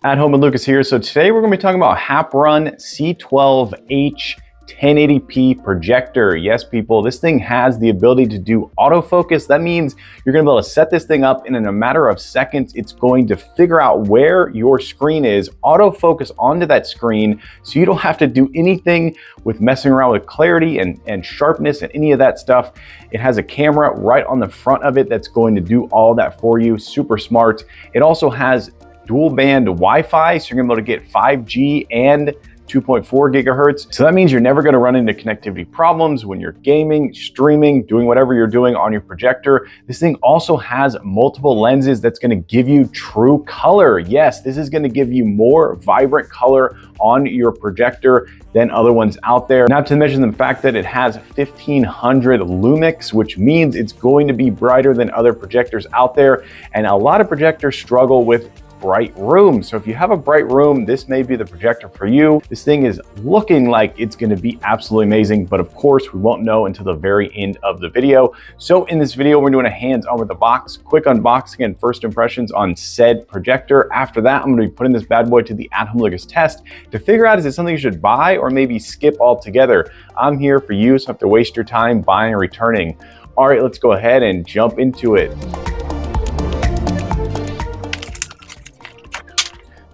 At home with Lucas here. So today we're going to be talking about Happrun C12H 1080p projector. Yes, people, this thing has the ability to do autofocus. That means you're going to be able to set this thing up and in a matter of seconds, it's going to figure out where your screen is, autofocus onto that screen, so you don't have to do anything with messing around with clarity and sharpness and any of that stuff. It has a camera right on the front of it that's going to do all that for you. Super smart. It also has dual band Wi-Fi, so you're gonna be able to get 5G and 2.4 gigahertz. So that means you're never gonna run into connectivity problems when you're gaming, streaming, doing whatever you're doing on your projector. This thing also has multiple lenses that's gonna give you true color. Yes, this is gonna give you more vibrant color on your projector than other ones out there. Not to mention the fact that it has 1500 lumix, which means it's going to be brighter than other projectors out there. And a lot of projectors struggle with bright room. So if you have a bright room, this may be the projector for you. This thing is looking like it's going to be absolutely amazing, but of course we won't know until the very end of the video. So in this video, we're doing a hands-on with the box, quick unboxing and first impressions on said projector. After that, I'm going to be putting this bad boy to the at-home Lucas test to figure out, is it something you should buy or maybe skip altogether? I'm here for you, so I don't have to waste your time buying or returning. All right, let's go ahead and jump into it.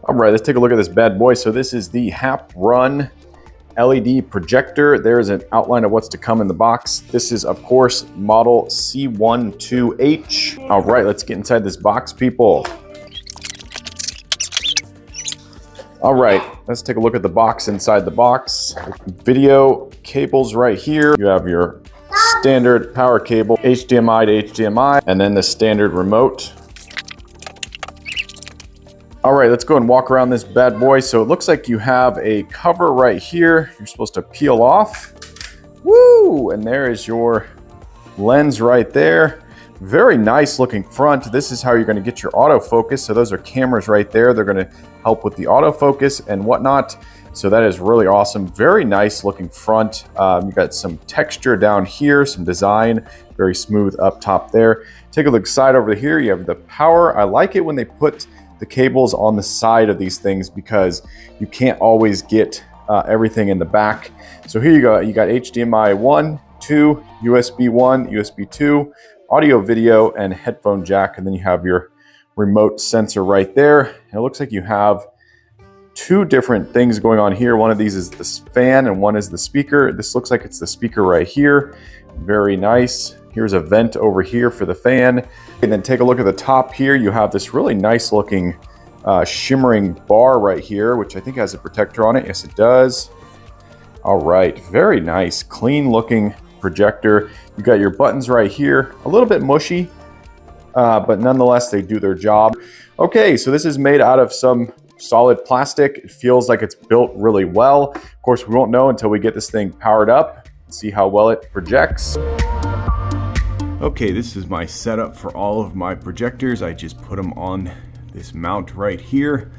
All right, let's take a look at this bad boy. So this is the Happrun LED projector. There's an outline of what's to come in the box. This is, of course, model C12H. All right, let's get inside this box, people. All right, let's take a look at the box inside the box. Video cables right here. You have your standard power cable, HDMI to HDMI, and then the standard remote. All right, let's go and walk around this bad boy. So it looks like you have a cover right here. You're supposed to peel off. Woo! And there is your lens right there. Very nice looking front. This is how you're gonna get your autofocus. So those are cameras right there. They're gonna help with the autofocus and whatnot. So that is really awesome. Very nice looking front. You got some texture down here, some design, very smooth up top there. Take a look side over here. You have the power. I like it when they put the cables on the side of these things because you can't always get everything in the back. So here you go, you got HDMI 1, 2, USB 1, USB 2, audio, video, and headphone jack, and then you have your remote sensor right there. And it looks like you have two different things going on here. One of these is the fan and one is the speaker. This looks like it's the speaker right here. Very nice. Here's a vent over here for the fan. And then take a look at the top here. You have this really nice looking shimmering bar right here, which I think has a protector on it. Yes, it does. All right, very nice, clean looking projector. You got your buttons right here, a little bit mushy, but nonetheless, they do their job. Okay, so this is made out of some solid plastic. It feels like it's built really well. Of course, we won't know until we get this thing powered up and see how well it projects. Okay, this is my setup for all of my projectors. I just put them on this mount right here.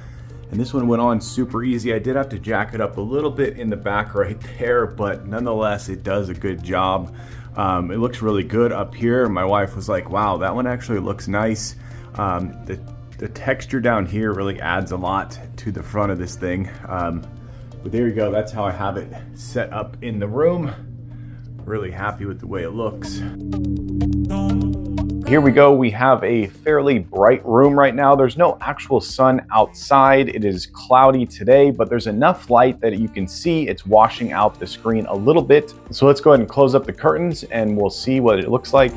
And this one went on super easy. I did have to jack it up a little bit in the back right there, but nonetheless, it does a good job. It looks really good up here. My wife was like, wow, that one actually looks nice. The texture down here really adds a lot to the front of this thing. But there you go, that's how I have it set up in the room. Really happy with the way it looks. Here we go. We have a fairly bright room right now. There's no actual sun outside. It is cloudy today, but there's enough light that you can see it's washing out the screen a little bit. So let's go ahead and close up the curtains and we'll see what it looks like.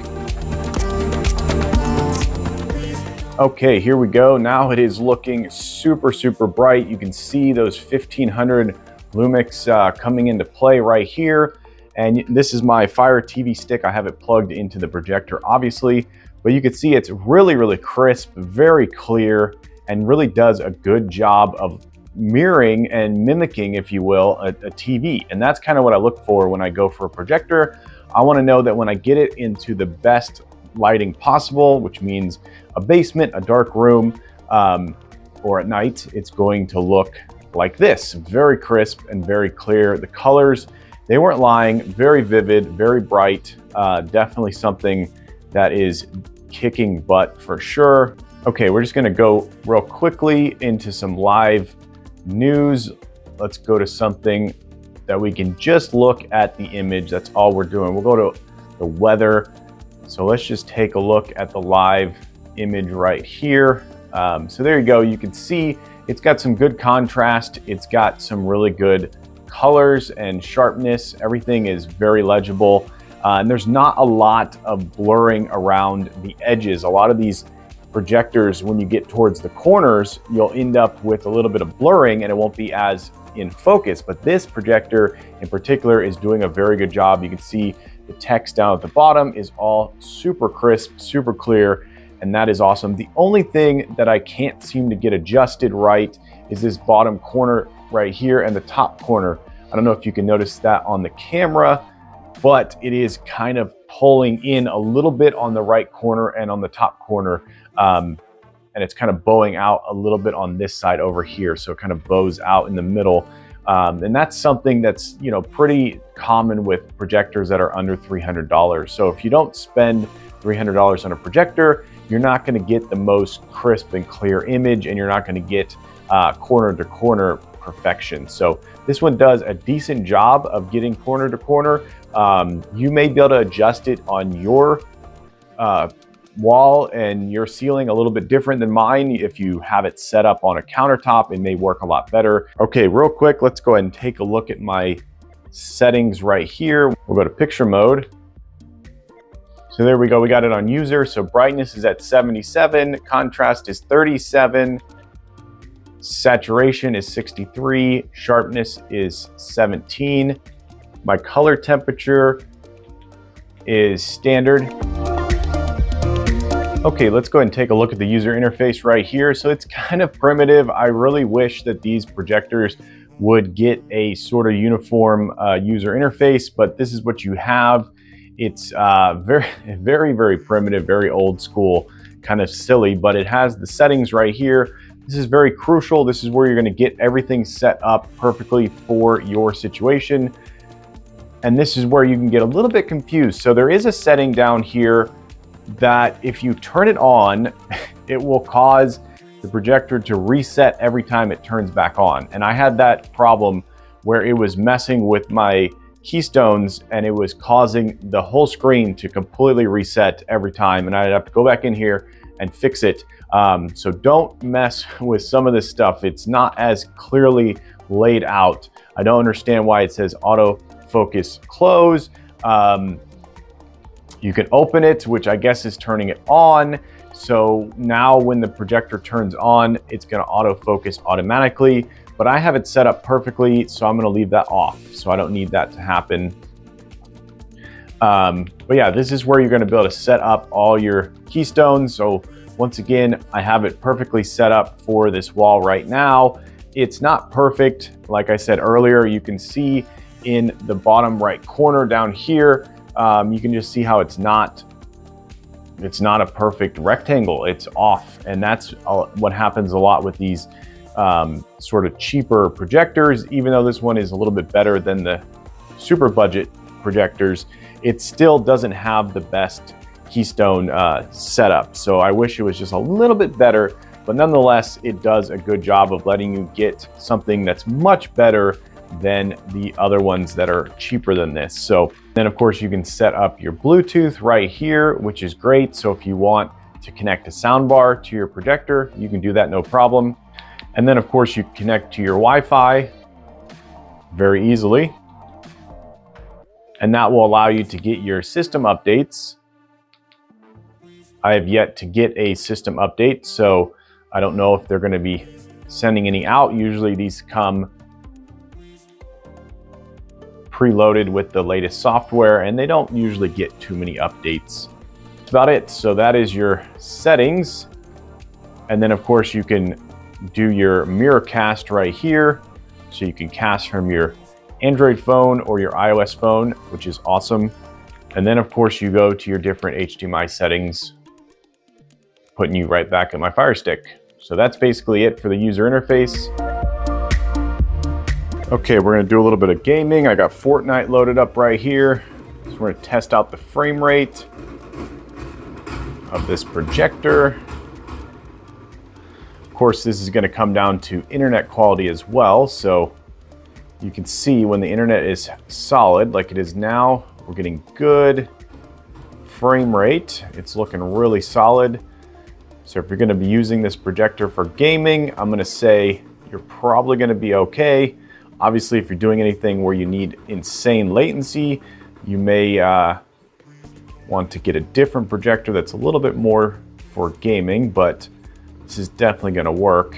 Okay, here we go. Now it is looking super, super bright. You can see those 1500 lumix coming into play right here. And this is my Fire TV stick. I have it plugged into the projector, obviously, but you can see it's really, really crisp, very clear, and really does a good job of mirroring and mimicking, if you will, a TV. And that's kind of what I look for when I go for a projector. I want to know that when I get it into the best lighting possible, which means a basement, a dark room, or at night, it's going to look like this. Very crisp and very clear. The colors, they weren't lying, very vivid, very bright, definitely something that is kicking butt for sure. Okay, we're just gonna go real quickly into some live news. Let's go to something that we can just look at the image. That's all we're doing. We'll go to the weather. So let's just take a look at the live image right here. So there you go. You can see it's got some good contrast. It's got some really good colors and sharpness. Everything is very legible. And there's not a lot of blurring around the edges. A lot of these projectors, when you get towards the corners, you'll end up with a little bit of blurring and it won't be as in focus. But this projector in particular is doing a very good job. You can see the text down at the bottom is all super crisp, super clear, and that is awesome. The only thing that I can't seem to get adjusted right is this bottom corner right here and the top corner. I don't know if you can notice that on the camera, but it is kind of pulling in a little bit on the right corner and on the top corner. And it's kind of bowing out a little bit on this side over here. So it kind of bows out in the middle. And that's something that's, you know, pretty common with projectors that are under $300. So if you don't spend $300 on a projector, you're not going to get the most crisp and clear image, and you're not going to get corner to corner perfection. So this one does a decent job of getting corner to corner. You may be able to adjust it on your wall and your ceiling a little bit different than mine. If you have it set up on a countertop, it may work a lot better. Okay, real quick, let's go ahead and take a look at my settings right here. We'll go to picture mode. So there we go, we got it on user. So brightness is at 77, contrast is 37, saturation is 63, sharpness is 17. My color temperature is standard. Okay, let's go ahead and take a look at the user interface right here. So it's kind of primitive. I really wish that these projectors would get a sort of uniform user interface, but this is what you have. It's very primitive, very old school, kind of silly, but it has the settings right here. This is very crucial. This is where you're going to get everything set up perfectly for your situation. And this is where you can get a little bit confused. So there is a setting down here that if you turn it on, it will cause the projector to reset every time it turns back on. And I had that problem where it was messing with my keystones and it was causing the whole screen to completely reset every time, and I'd have to go back in here and fix it. So don't mess with some of this stuff. It's not as clearly laid out. I don't understand why it says auto focus close. You can open it, which I guess is turning it on. So now when the projector turns on, it's gonna autofocus automatically, but I have it set up perfectly, so I'm gonna leave that off. So I don't need that to happen. But yeah, this is where you're gonna be able to set up all your keystones. So once again, I have it perfectly set up for this wall right now. It's not perfect. Like I said earlier, you can see in the bottom right corner down here, you can just see how it's not a perfect rectangle. It's off, and that's what happens a lot with these sort of cheaper projectors. Even though this one is a little bit better than the super budget projectors, it still doesn't have the best keystone setup. So I wish it was just a little bit better, but nonetheless, it does a good job of letting you get something that's much better than the other ones that are cheaper than this. So then of course you can set up your Bluetooth right here, which is great. So if you want to connect a soundbar to your projector, you can do that no problem. And then of course you connect to your Wi-Fi very easily. And that will allow you to get your system updates. I have yet to get a system update, so I don't know if they're going to be sending any out. Usually these come preloaded with the latest software, and they don't usually get too many updates. That's about it. So that is your settings. And then of course you can do your Mirrorcast right here. So you can cast from your Android phone or your iOS phone, which is awesome. And then of course you go to your different HDMI settings, putting you right back at my Fire Stick. So that's basically it for the user interface. Okay, we're gonna do a little bit of gaming. I got Fortnite loaded up right here. So we're gonna test out the frame rate of this projector. Of course, this is going to come down to internet quality as well. So you can see when the internet is solid, like it is now, we're getting good frame rate. It's looking really solid. So if you're going to be using this projector for gaming, I'm going to say you're probably going to be okay. Obviously, if you're doing anything where you need insane latency, you may want to get a different projector that's a little bit more for gaming, but this is definitely going to work.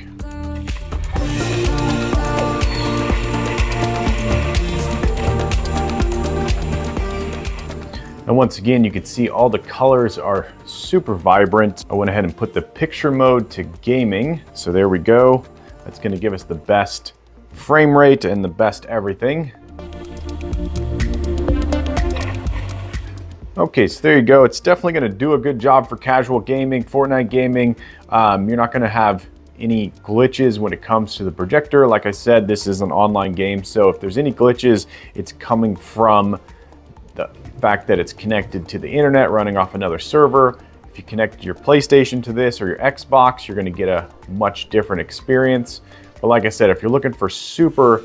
And once again, you can see all the colors are super vibrant. I went ahead and put the picture mode to gaming. So there we go. That's going to give us the best frame rate and the best everything. Okay, so there you go. It's definitely going to do a good job for casual gaming, Fortnite gaming. You're not going to have any glitches when it comes to the projector. Like I said, this is an online game, so if there's any glitches, it's coming from the fact that it's connected to the internet running off another server. If you connect your PlayStation to this or your Xbox, you're going to get a much different experience. But like I said, if you're looking for super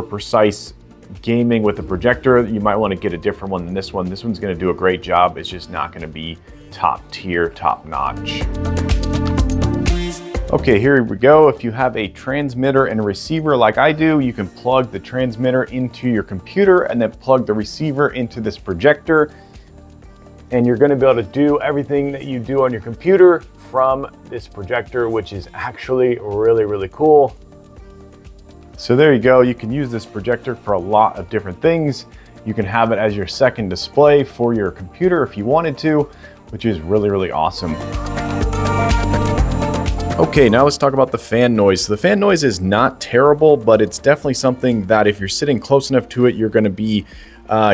precise gaming with a projector, you might want to get a different one than this one. This one's going to do a great job. It's just not going to be top tier, top notch. Okay, here we go. If you have a transmitter and a receiver like I do, you can plug the transmitter into your computer and then plug the receiver into this projector. And you're going to be able to do everything that you do on your computer from this projector, which is actually really cool. So there you go. You can use this projector for a lot of different things. You can have it as your second display for your computer if you wanted to, which is really awesome. Okay, now let's talk about the fan noise. So the fan noise is not terrible, but it's definitely something that if you're sitting close enough to it, you're going to be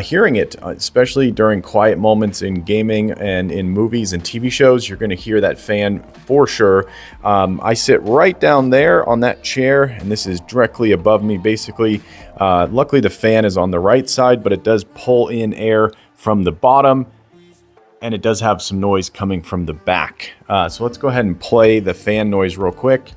hearing it, especially during quiet moments in gaming and in movies and TV shows. You're going to hear that fan for sure. I sit right down there on that chair, and this is directly above me, basically. Luckily, the fan is on the right side, but it does pull in air from the bottom, and it does have some noise coming from the back. So let's go ahead and play the fan noise real quick.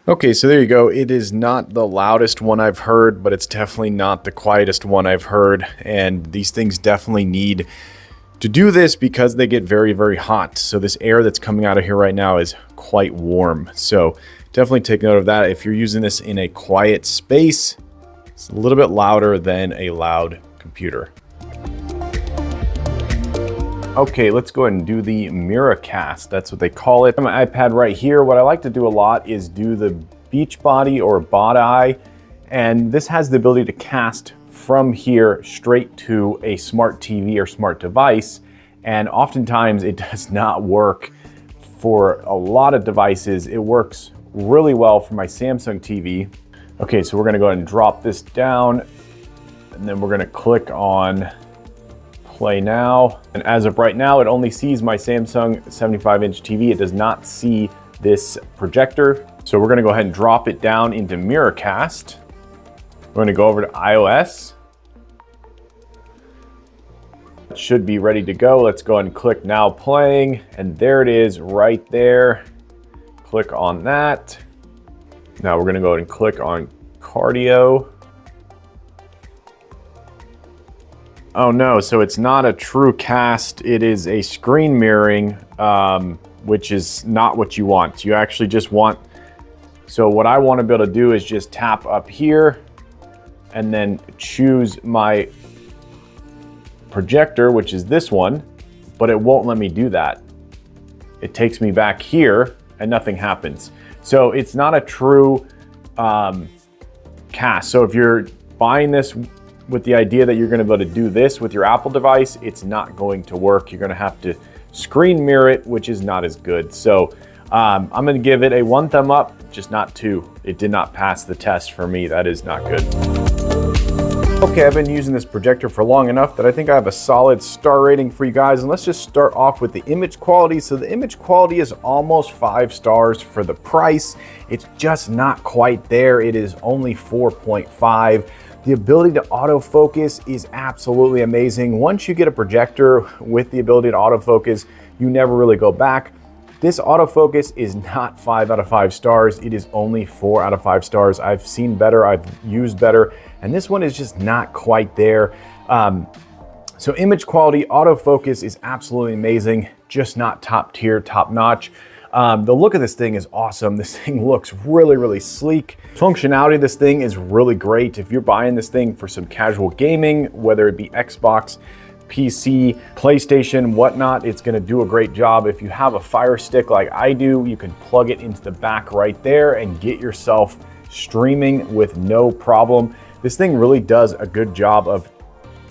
Okay, so there you go. It is not the loudest one I've heard, but it's definitely not the quietest one I've heard. And these things definitely need to do this because they get very hot. So this air that's coming out of here right now is quite warm. So definitely take note of that. If you're using this in a quiet space, it's a little bit louder than a loud computer. Okay, let's go ahead and do the Mirrorcast. That's what they call it. On my iPad right here, what I like to do a lot is do the beach body or bot eye. And this has the ability to cast from here straight to a smart TV or smart device. And oftentimes it does not work for a lot of devices. It works really well for my Samsung TV. Okay, so we're gonna go ahead and drop this down, and then we're gonna click on play now. And as of right now, it only sees my Samsung 75-inch TV. It does not see this projector. So we're gonna go ahead and drop it down into Mirrorcast. We're gonna go over to iOS. It should be ready to go. Let's go ahead and click now playing. And there it is right there. Click on that. Now we're gonna go ahead and click on cardio. Oh no, so it's not a true cast, it is a screen mirroring, which is not what you want. You actually just want, so what I want to be able to do is just tap up here and then choose my projector, which is this one, but it won't let me do that. It takes me back here and nothing happens. So it's not a true cast. So if you're buying this with the idea that you're going to be able to do this with your Apple device, it's not going to work. You're going to have to screen mirror it, which is not as good. So I'm going to give it a 1 thumb up, just not 2. It did not pass the test for me. That is not good. Okay, I've been using this projector for long enough that I think I have a solid star rating for you guys. And let's just start off with the image quality. So the image quality is almost 5 stars for the price. It's just not quite there. It is only 4.5. The ability to autofocus is absolutely amazing. Once you get a projector with the ability to autofocus, you never really go back. This autofocus is not 5 out of 5 stars. It is only 4 out of 5 stars. I've seen better, I've used better, and this one is just not quite there. So image quality, autofocus is absolutely amazing, just not top tier, top notch. The look of this thing is awesome. This thing looks really, really sleek. Functionality of this thing is really great. If you're buying this thing for some casual gaming, whether it be Xbox, PC, PlayStation, whatnot, it's gonna do a great job. If you have a Fire Stick like I do, you can plug it into the back right there and get yourself streaming with no problem. This thing really does a good job of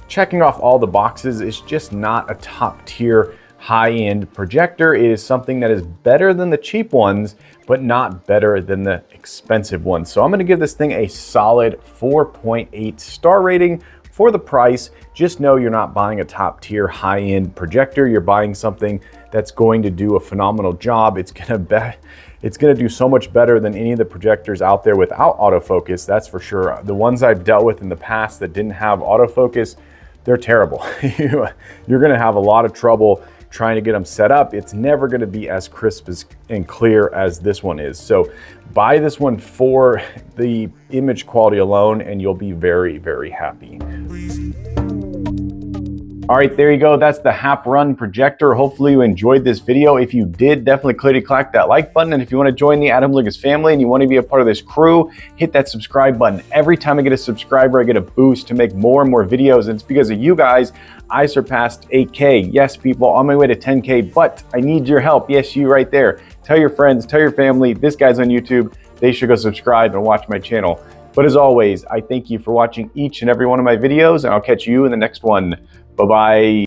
checking off all the boxes. It's just not a top tier high-end projector. It is something that is better than the cheap ones, but not better than the expensive ones. So I'm gonna give this thing a solid 4.8 star rating for the price. Just know you're not buying a top tier high-end projector. You're buying something that's going to do a phenomenal job. It's gonna do so much better than any of the projectors out there without autofocus, that's for sure. The ones I've dealt with in the past that didn't have autofocus, they're terrible. You're gonna have a lot of trouble trying to get them set up. It's never gonna be as crisp and clear as this one is. So buy this one for the image quality alone and you'll be very, very happy. All right, there you go. That's the Happrun projector. Hopefully you enjoyed this video. If you did, definitely click that like button. And if you want to join the Adam Lucas family and you want to be a part of this crew, hit that subscribe button. Every time I get a subscriber, I get a boost to make more and more videos. And it's because of you guys, I surpassed 8K. Yes, people, on my way to 10K, but I need your help. Yes, you right there. Tell your friends, tell your family, this guy's on YouTube. They should go subscribe and watch my channel. But as always, I thank you for watching each and every one of my videos, and I'll catch you in the next one. Bye-bye.